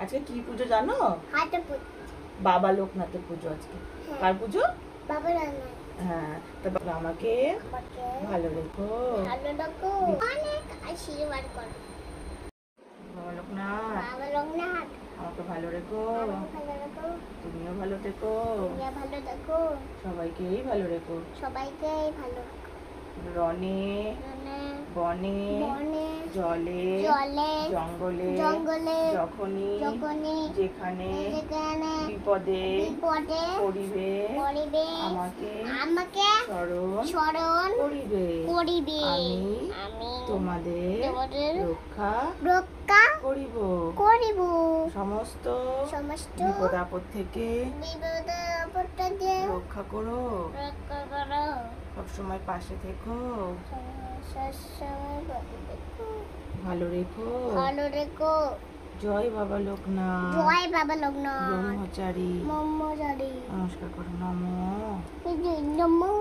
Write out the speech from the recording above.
আজকে কি পুজো জানো? হাতে পুজো। বাবা লোকনাথের পুজো আজকে। কার পুজো? বাবা লোকনাথ। হ্যাঁ, তো বাবা আমাকে ভালো রেখো। ভালো রাখো। অনেক আশীর্বাদ করো। বাবা লোকনাথ বাবা লোকনাথ আমাকে ভালো রেখো। আমাকে ভালো রাখো। তুমিও ভালো থেকো। তুমিও ভালো থাকো। সবাইকেই ভালো রেখো। সবাইকে ভালো রাখো। রনে বনে বনে জলে জলে জঙ্গলে জঙ্গলে যখনই যেখানে বিপদে পড়িবে আমাকে স্মরণ করিবে। আমি তোমাদের রক্ষা করিব। সমস্ত বিপদ আপদ থেকে রক্ষা করো। সবসময় পাশে থেকো। ভালো রেখো। জয় বাবা লোকনাথ। ব্রহ্মচারী। ব্রহ্মচারী। নমস্কার করো। নমো। নমো।